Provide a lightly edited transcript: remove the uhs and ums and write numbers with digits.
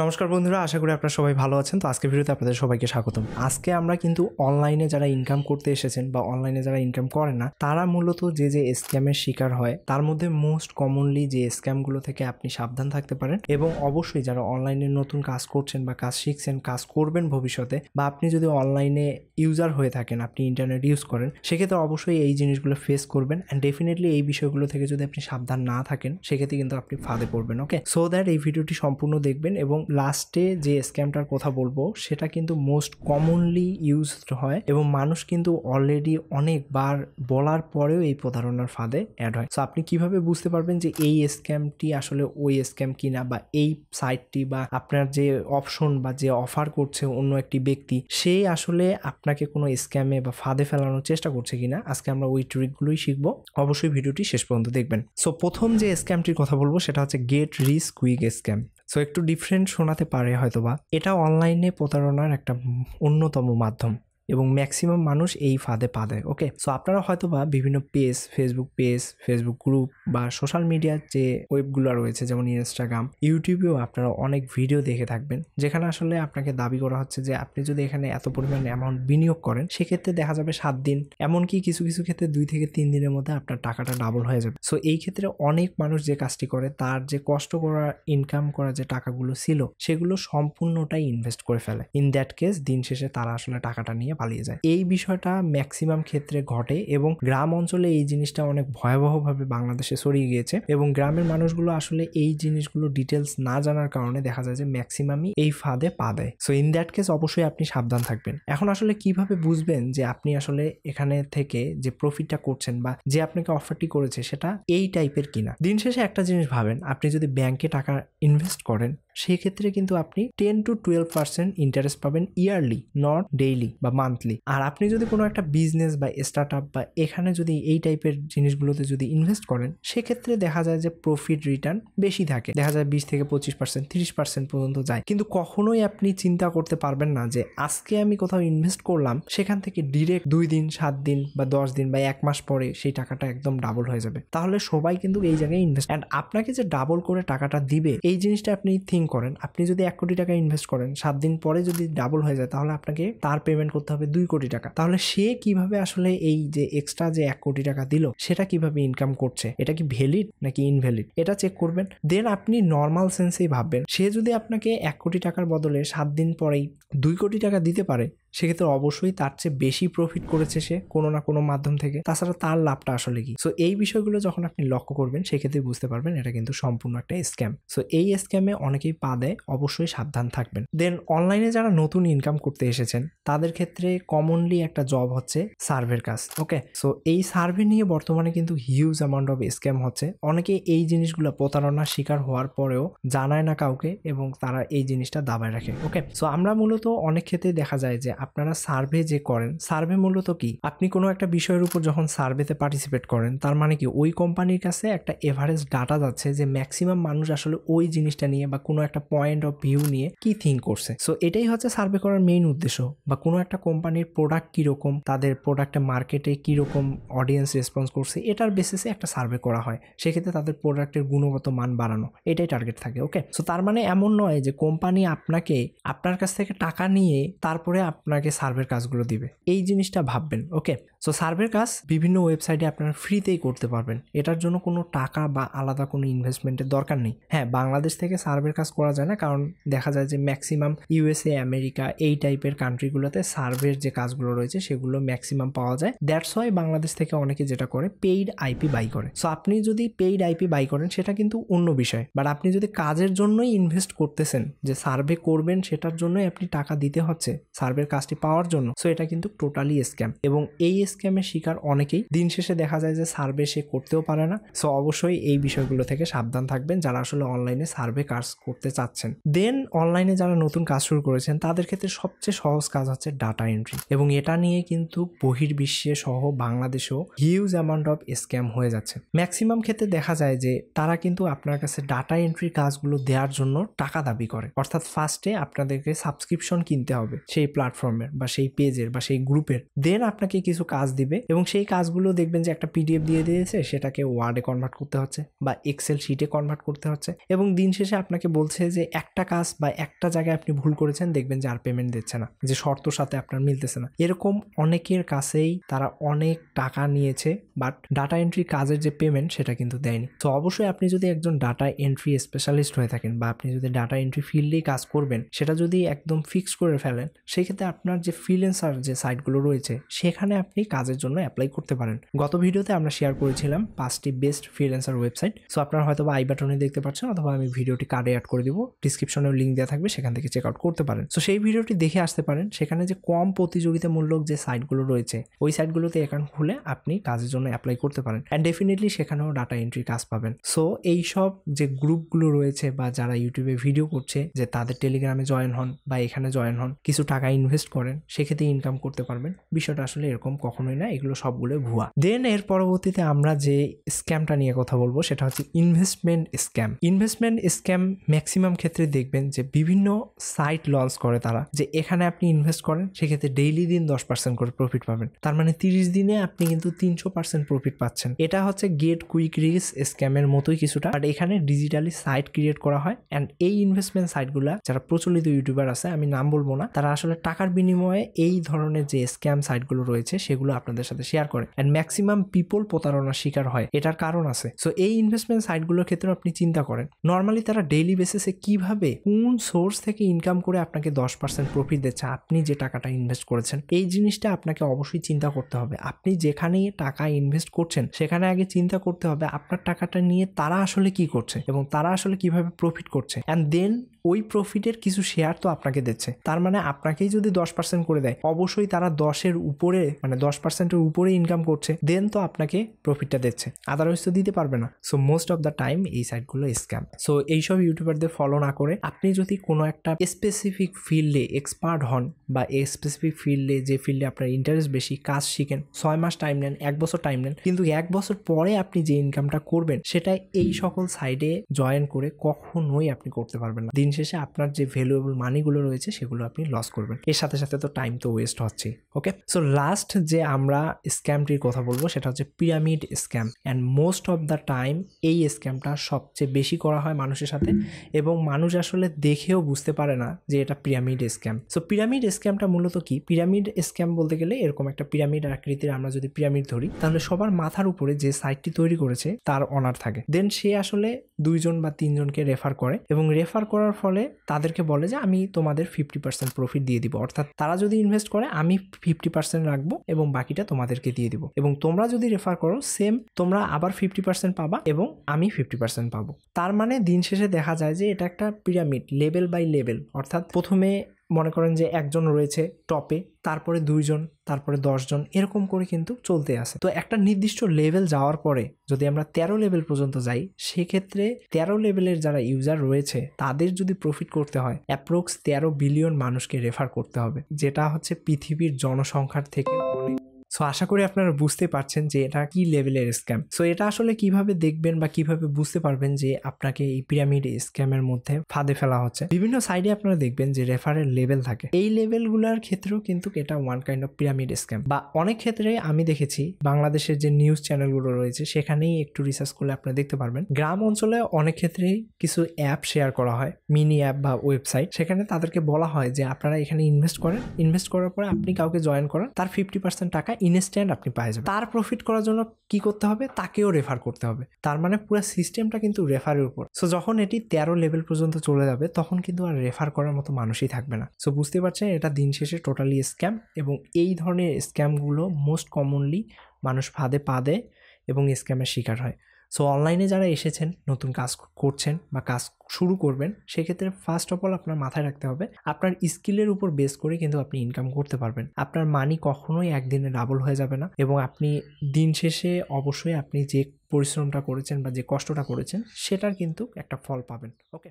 নমস্কার বন্ধুরা, আশা করি আপনারা সবাই ভালো আছেন। তো আজকের ভিডিওতে আপনাদের সবাইকে স্বাগতম। আজকে আমরা কিন্তু অনলাইনে যারা ইনকাম করতে এসেছেন বা অনলাইনে যারা ইনকাম করেন না, তারা মূলত যে স্ক্যামের শিকার হয় তার মধ্যে মোস্ট কমনলি যে স্ক্যামগুলো থেকে আপনি সাবধান থাকতে পারেন, এবং অবশ্যই যারা অনলাইনে নতুন কাজ করছেন বা কাজ শিখছেন, কাজ করবেন ভবিষ্যতে, বা আপনি যদি অনলাইনে ইউজার হয়ে থাকেন, আপনি ইন্টারনেট ইউজ করেন, সেক্ষেত্রে অবশ্যই এই জিনিসগুলো ফেস করবেন। অ্যান্ড ডেফিনেটলি এই বিষয়গুলো থেকে যদি আপনি সাবধান না থাকেন, সেক্ষেত্রে কিন্তু আপনি ফাঁদে পড়বেন। ওকে, সো দ্যাট এই ভিডিওটি সম্পূর্ণ দেখবেন, এবং লাস্টে যে স্ক্যামটার কথা বলবো সেটা কিন্তু মোস্ট কমনলি ইউজড হয়, এবং মানুষ কিন্তু অলরেডি অনেকবার বলার পরেও এই প্রতারণার ফাঁদে অ্যাড হয়। সো আপনি কিভাবে বুঝতে পারবেন যে এই স্ক্যামটি আসলে ওই স্ক্যাম কিনা, বা এই সাইটটি বা আপনার যে অপশন বা যে অফার করছে অন্য একটি ব্যক্তি, সে আসলে আপনাকে কোনো স্ক্যামে বা ফাঁদে ফেলানোর চেষ্টা করছে কিনা, আজকে আমরা ওই ট্রিকগুলোই শিখবো। অবশ্যই ভিডিওটি শেষ পর্যন্ত দেখবেন। সো প্রথম যে স্ক্যামটির কথা বলবো সেটা হচ্ছে get rich quick scam. So একটু ডিফারেন্ট শোনাতে পারে হয়তোবা, এটা অনলাইনে প্রতারণার একটা অন্যতম মাধ্যম, এবং ম্যাক্সিমাম মানুষ এই ফাঁদে পা দেয়। ওকে, সো আপনারা হয়তোবা বিভিন্ন পেজ, ফেসবুক গ্রুপ বা সোশ্যাল মিডিয়ার যে ওয়েবগুলো রয়েছে যেমন ইনস্টাগ্রাম, ইউটিউবেও আপনারা অনেক ভিডিও দেখে থাকবেন, যেখানে আসলে আপনাকে দাবি করা হচ্ছে যে আপনি যদি এখানে এত পরিমাণ অ্যামাউন্ট বিনিয়োগ করেন, সেক্ষেত্রে দেখা যাবে 7 দিন, এমনকি কিছু কিছু ক্ষেত্রে 2 থেকে 3 দিনের মধ্যে আপনার টাকাটা ডাবল হয়ে যাবে। সো এই ক্ষেত্রে অনেক মানুষ যে কাজটি করে, তার যে কষ্ট করা, ইনকাম করা যে টাকাগুলো ছিল, সেগুলো সম্পূর্ণটাই ইনভেস্ট করে ফেলে। ইন দ্যাট কেস দিন শেষে তারা আসলে টাকাটা নিয়ে পালিয়ে যায়। এই বিষয়টা ম্যাক্সিমাম ক্ষেত্রে ঘটে, এবং গ্রাম অঞ্চলে এই জিনিসটা অনেক ভয়াবহভাবে বাংলাদেশে ছড়িয়ে গিয়েছে, এবং গ্রামের মানুষগুলো আসলে এই জিনিসগুলো ডিটেলস না জানার কারণে দেখা যায় যে ম্যাক্সিমামই এই ফাঁদে পা দেয়। সো ইন দ্যাট কেস অবশ্যই আপনি সাবধান থাকবেন। এখন আসলে কিভাবে বুঝবেন যে আপনি আসলে এখানে থেকে যে প্রফিটটা করছেন বা যে আপনাকে অফারটি করেছে সেটা এই টাইপের কিনা? দিন শেষে একটা জিনিস ভাবেন, আপনি যদি ব্যাংকে টাকা ইনভেস্ট করেন, সেক্ষেত্রে কিন্তু আপনি 10 to 12% ইন্টারেস্ট পাবেন ইয়ারলি, নট ডেইলি বা মান্থলি। আর আপনি যদি কোনো একটা বিজনেস বা স্টার্ট আপ বা এখানে যদি এই টাইপের জিনিসগুলোতে যদি ইনভেস্ট করেন, সেক্ষেত্রে দেখা যায় যে প্রফিট রিটার্ন বেশি থাকে, দেখা যায় 20 থেকে 25%, 30% পর্যন্ত যায়। কিন্তু কখনোই আপনি চিন্তা করতে পারবেন না যে আজকে আমি কোথাও ইনভেস্ট করলাম, সেখান থেকে ডিরেক্ট 2 দিন, 7 দিন বা 10 দিন বা 1 মাস পরে সেই টাকাটা একদম ডাবল হয়ে যাবে। তাহলে সবাই কিন্তু এই জায়গায় ইনভেস্ট, অ্যান্ড আপনাকে যে ডাবল করে টাকাটা দিবে, এই জিনিসটা আপনি থিঙ্ক করেন। আপনি যদি 1 কোটি টাকা ইনভেস্ট করেন, 7 দিন পরে যদি ডাবল হয়ে যায়, তাহলে আপনাকে তার পেমেন্ট করতে হবে 2 কোটি টাকা। তাহলে সে কিভাবে আসলে এই যে এক্সট্রা যে 1 কোটি টাকা দিল, সেটা কিভাবে ইনকাম করছে? এটা কি ভ্যালিড নাকি ইনভ্যালিড, এটা চেক করবেন। দেন আপনি নর্মাল সেন্সেই ভাববেন, সে যদি আপনাকে 1 কোটি টাকার বদলে 7 দিন পরেই 2 কোটি টাকা দিতে পারে, সেক্ষেত্রে অবশ্যই তার চেয়ে বেশি প্রফিট করেছে সে কোনো না কোনো মাধ্যম থেকে। তাছাড়া তার লাভটা আসলে কি? সো এই বিষয়গুলো যখন আপনি লক্ষ্য করবেন, সেক্ষেত্রে বুঝতে পারবেন এটা কিন্তু সম্পূর্ণ একটা স্ক্যাম। সো এই স্ক্যামে অনেকেই পা দেয়, অবশ্যই সাবধান থাকবেন। দেন অনলাইনে যারা নতুন ইনকাম করতে এসেছেন, তাদের ক্ষেত্রে কমনলি একটা জব হচ্ছে সার্ভের কাজ। ওকে, সো এই সার্ভে নিয়ে বর্তমানে কিন্তু হিউজ অ্যামাউন্ট অফ স্ক্যাম হচ্ছে। অনেকে এই জিনিসগুলো প্রতারণার শিকার হওয়ার পরেও জানায় না কাউকে, এবং তারা এই জিনিসটা দাবায় রাখে। ওকে, সো আমরা মূলত অনেক ক্ষেত্রে দেখা যায় যে আপনারা সার্ভে যে করেন, সার্ভে মূলত কি, আপনি কোনো একটা বিষয়ের উপর যখন সার্ভেতে পার্টিসিপেট করেন, তার মানে কি ওই কোম্পানির কাছে একটা এভারেজ ডাটা যাচ্ছে যে ম্যাক্সিমাম মানুষ আসলে ওই জিনিসটা নিয়ে বা কোনো একটা পয়েন্ট অফ ভিউ নিয়ে কি থিঙ্ক করছে। সো এটাই হচ্ছে সার্ভে করার মেইন উদ্দেশ্য। বা কোনো একটা কোম্পানির প্রোডাক্ট কীরকম, তাদের প্রোডাক্টের মার্কেটে কীরকম অডিয়েন্স রেসপন্স করছে, এটার বেসিসে একটা সার্ভে করা হয়। সেক্ষেত্রে তাদের প্রোডাক্টের গুণগত মান বাড়ানো, এটাই টার্গেট থাকে। ওকে, সো তার মানে এমন নয় যে কোম্পানি আপনাকে আপনার কাছ থেকে টাকা নিয়ে তারপরে আপনাকে সার্ভের কাজগুলো দিবে, এই জিনিসটা ভাববেন। ওকে, সো সার্ভের কাজ বিভিন্ন ওয়েবসাইটে আপনারা ফ্রিতেই করতে পারবেন, এটার জন্য কোনো টাকা বা আলাদা কোনো ইনভেস্টমেন্টের দরকার নেই। হ্যাঁ, বাংলাদেশ থেকে সার্ভের কাজ করা যায় না, কারণ দেখা যায় যে ম্যাক্সিমাম ইউএসএ, আমেরিকা এই টাইপের কান্ট্রিগুলোতে সার্ভের যে কাজগুলো রয়েছে সেগুলো ম্যাক্সিমাম পাওয়া যায়। দ্যাটস ওয়াই বাংলাদেশ থেকে অনেকে যেটা করে, পেইড আইপি বাই করে। সো আপনি যদি পেইড আইপি বাই করেন, সেটা কিন্তু অন্য বিষয়। বাট আপনি যদি কাজের জন্যই ইনভেস্ট করতেছেন, যে সার্ভে করবেন, সেটার জন্যই আপনি টাকা দিতে হচ্ছে সার্ভের কাজটি পাওয়ার জন্য, সো এটা কিন্তু টোটালি স্ক্যাম। এবং এই স্ক্যামের শিকার অনেকেই। দিন শেষে দেখা যায় যে সার্ভে সে করতেও পারে না। সো অবশ্যই এই বিষয়গুলো থেকে সাবধান থাকবেন যারা আসলে অনলাইনে সার্ভে কাজ করতে চাচ্ছেন। দেন অনলাইনে যারা নতুন কাজ শুরু করেছেন, তাদের ক্ষেত্রে সবচেয়ে সহজ কাজ হচ্ছে ডাটা এন্ট্রি, এবং এটা নিয়ে কিন্তু বহির্বিশ্বে সহ বাংলাদেশেও হিউজ অ্যামাউন্ট অফ স্ক্যাম হয়ে যাচ্ছে। ম্যাক্সিমাম ক্ষেত্রে দেখা যায় যে তারা কিন্তু আপনার কাছে ডাটা এন্ট্রির কাজগুলো দেওয়ার জন্য টাকা দাবি করে, অর্থাৎ ফার্স্টে আপনাদেরকে সাবস্ক্রিপশন কিনতে হবে সেই প্ল্যাটফর্ম প্ল্যাটফর্মের বা সেই পেজের বা সেই গ্রুপের, দেন আপনাকে কিছু কাজ দিবে এবং সেই কাজগুলো দেখবেন যে একটা পিডিএফ দিয়ে দিয়েছে, সেটাকে ওয়ার্ডে কনভার্ট করতে হচ্ছে বা এক্সেল শিটে কনভার্ট করতে হচ্ছে এবং দিন শেষে আপনাকে বলছে যে একটা কাজ বা একটা জায়গায় আপনি ভুল করেছেন, দেখবেন যে আর পেমেন্ট দিচ্ছে না, যে শর্তর সাথে আপনার মিলতেছে না। এরকম অনেকের কাছেই তারা অনেক টাকা নিয়েছে, বাট ডাটা এন্ট্রি কাজের যে পেমেন্ট সেটা কিন্তু দেয়নি। তো অবশ্যই আপনি যদি একজন ডাটা এন্ট্রি স্পেশালিস্ট হয়ে থাকেন বা আপনি যদি ডাটা এন্ট্রি ফিল্ডেই কাজ করবেন, সেটা যদি একদম ফিক্স করে ফেলেন, সেক্ষেত্রে আপনার যে ফ্রিল্যান্সার যে সাইটগুলো রয়েছে সেখানে আপনি কাজের জন্য অ্যাপ্লাই করতে পারেন। গত ভিডিওতে আমরা শেয়ার করেছিলাম 5টি বেস্ট ফ্রিল্যান্সার ওয়েবসাইট। সো আপনারা হয়তো বা আই বাটনে দেখতে পাচ্ছেন অথবা আমি ভিডিওটি কার্ডে অ্যাড করে দিব, ডিসক্রিপশনেও লিঙ্ক দেওয়া থাকবে, সেখান থেকে চেক আউট করতে পারেন। সো সেই ভিডিওটি দেখে আসতে পারেন। সেখানে যে কম প্রতিযোগিতামূলক যে সাইটগুলো রয়েছে ওই সাইটগুলোতে অ্যাকাউন্ট খুলে আপনি কাজের জন্য অ্যাপ্লাই করতে পারেন অ্যান্ড ডেফিনেটলি সেখানেও ডাটা এন্ট্রি কাজ পাবেন। সো এইসব যে গ্রুপগুলো রয়েছে বা যারা ইউটিউবে ভিডিও করছে যে তাদের টেলিগ্রামে জয়েন হন বা এখানে জয়েন হন, কিছু টাকা ইনভেস্ট করেন, সেক্ষেত্রে ইনকাম করতে পারবেন। বিষয়টা আসলে এরকম কখনোই না, এগুলো সবগুলো ভুয়া। দেন এর পরবর্তীতে আমরা যে স্ক্যামটা নিয়ে কথা বলবো সেটা হচ্ছে investment scam. Investment scam maximum ক্ষেত্রে দেখবেন যে বিভিন্ন সাইট লঞ্চ করে তারা, যে এখানে আপনি ইনভেস্ট করেন সেক্ষেত্রে ডেইলি দিন 10% করে প্রফিট পাবেন, তার মানে 30 দিনে আপনি কিন্তু 300% প্রফিট পাচ্ছেন। এটা হচ্ছে গেট কুইক রিচ স্ক্যামের মতোই কিছুটা, বাট এখানে ডিজিটালি সাইট ক্রিয়েট করা হয় অ্যান্ড এই ইনভেস্টমেন্ট সাইটগুলা যারা প্রচলিত ইউটিউবার আছে, আমি নাম বলবো না, তারা আসলে টাকার বিনিময়ে এই ধরনের যে স্ক্যাম সাইটগুলো রয়েছে সেগুলো আপনাদের সাথে শেয়ার করে অ্যান্ড ম্যাক্সিমাম পিপল প্রতারণার শিকার হয়। এটার কারণ আছে। সো এই ইনভেস্টমেন্ট সাইটগুলোর ক্ষেত্রে আপনি চিন্তা করেন নর্মালি তারা ডেইলি বেসিসে কিভাবে কোন সোর্স থেকে ইনকাম করে আপনাকে 10% প্রফিট দিচ্ছে আপনি যে টাকাটা ইনভেস্ট করেছেন। এই জিনিসটা আপনাকে অবশ্যই চিন্তা করতে হবে। আপনি যেখানে টাকা ইনভেস্ট করছেন সেখানে আগে চিন্তা করতে হবে আপনার টাকাটা নিয়ে তারা আসলে কি করছে এবং তারা আসলে কিভাবে প্রফিট করছে অ্যান্ড দেন ওই প্রফিটের কিছু শেয়ার তো আপনাকে দিচ্ছে। তার মানে আপনাকেই যদি 10% করে দেয়, অবশ্যই তারা 10-এর উপরে মানে 10%-এর উপরে ইনকাম করছে, দেন তো আপনাকে প্রফিটটা দিচ্ছে, আদারওয়াইজ তো দিতে পারবে না। So most of the time এই সাইটগুলো স্ক্যাম। সো এইসব ইউটিউবারদের ফলো না করে আপনি যদি কোনো একটা স্পেসিফিক ফিল্ডে এক্সপার্ট হন বা এই স্পেসিফিক ফিল্ডে যে ফিল্ডে আপনার ইন্টারেস্ট বেশি, কাজ শিখেন, 6 মাস টাইম নেন, 1 বছর টাইম নেন, কিন্তু 1 বছর পরে আপনি যে ইনকামটা করবেন সেটা এই সকল সাইডে জয়েন করে কখনোই আপনি করতে পারবেন না। দিন শেষে আপনার যে ভ্যালুয়েবল মানিগুলো রয়েছে সেগুলো আপনি লস করবেন। এর সাথে সাথে তো টাইম তো ওয়েস্ট হচ্ছেই। ওকে, সো লাস্ট যে আমরা স্ক্যামটির কথা বলবো সেটা হচ্ছে pyramid scam and most of the time এই স্ক্যামটা সবচেয়ে বেশি করা হয় মানুষের সাথে এবং মানুষ আসলে দেখেও বুঝতে পারে না যে এটা পিরামিড স্ক্যাম। সো পিরামিড স্ক্যামটা মূলত কি? পিরামিড স্ক্যাম বলতে গেলে এরকম একটা পিরামিড আকৃতির আমরা যদি পিরামিড ধরি তাহলে সবার মাথার উপরে যে সাইটটি তৈরি করেছে তার অনার থাকে, দেন সে আসলে 2 বা 3 জনকে রেফার করে এবং রেফার করার ফলে তাদেরকে বলে যে আমি তোমাদের 50% প্রফিট দিয়ে দিব, অর্থাৎ তারা যদি ইনভেস্ট করে আমি 50% রাখবো এবং বাকিটা তোমাদেরকে দিয়ে দিব এবং তোমরা যদি রেফার করো সেম তোমরা আবার 50% পাবা এবং আমি 50% পাবো। তার মানে দিন শেষে দেখা যায় যে এটা একটা পিরামিড লেভেল বাই লেভেল, অর্থাৎ প্রথমে মনে করেন যে একজন রয়েছে টপে, তারপরে 2 জন, তারপরে 10 জন, এরকম করে কিন্তু চলতে আসে। তো একটা নির্দিষ্ট লেভেল যাওয়ার পরে যদি আমরা 13 লেভেল পর্যন্ত যাই, সেক্ষেত্রে 13 লেভেলের যারা ইউজার রয়েছে তাদের যদি প্রফিট করতে হয় অ্যাপ্রক্স 13 বিলিয়ন মানুষকে রেফার করতে হবে, যেটা হচ্ছে পৃথিবীর জনসংখ্যার থেকে অনেক। সো আশা করি আপনারা বুঝতে পারছেন যে এটা কি লেভেলের স্ক্যাম। সো এটা আসলে কিভাবে দেখবেন বা কিভাবে বুঝতে পারবেন যে আপনাকে এই পিরামিড স্ক্যামের মধ্যে ফাঁদে ফেলা হচ্ছে। বিভিন্ন সাইডে আপনারা দেখবেন যে রেফারের লেভেল থাকে, এই লেভেলগুলোর ক্ষেত্রেও কিন্তু এটা one kind of pyramid scam. বা অনেক ক্ষেত্রে আমি দেখেছি বাংলাদেশের যে নিউজ চ্যানেলগুলো রয়েছে সেখানেই একটু রিসার্চ করলে আপনারা দেখতে পারবেন গ্রাম অঞ্চলে অনেক ক্ষেত্রেই কিছু অ্যাপ শেয়ার করা হয়, মিনি অ্যাপ বা ওয়েবসাইট, সেখানে তাদেরকে বলা হয় যে আপনারা এখানে ইনভেস্ট করেন, ইনভেস্ট করার পরে আপনি কাউকে জয়েন করেন, তার 50% টাকা ইনস্ট্যান্ট আপনি পাই যাবেন। তার প্রফিট করার জন্য কি করতে হবে? তাকেও রেফার করতে হবে। তার মানে পুরো সিস্টেমটা কিন্তু রেফারের উপর। সো যখন এটি 13 লেভেল পর্যন্ত চলে যাবে তখন কিন্তু আর রেফার করার মতো মানুষই থাকবে না। সো বুঝতে পারছেন এটা দিন শেষে টোটালি স্ক্যাম এবং এই ধরনের স্ক্যামগুলো মোস্ট কমনলি মানুষ ফাঁদে পা দেয় এবং স্ক্যামের শিকার হয়। সো অনলাইনে যারা এসেছেন, নতুন কাজ করছেন বা কাজ শুরু করবেন, সেক্ষেত্রে ফার্স্ট অফ অল আপনার মাথায় রাখতে হবে আপনার স্কিলের উপর বেস করে কিন্তু আপনি ইনকাম করতে পারবেন। আপনার মানি কখনোই একদিনে ডাবল হয়ে যাবে না এবং আপনি দিন শেষে অবশ্যই আপনি যে পরিশ্রমটা করেছেন বা যে কষ্টটা করেছেন সেটার কিন্তু একটা ফল পাবেন। ওকে।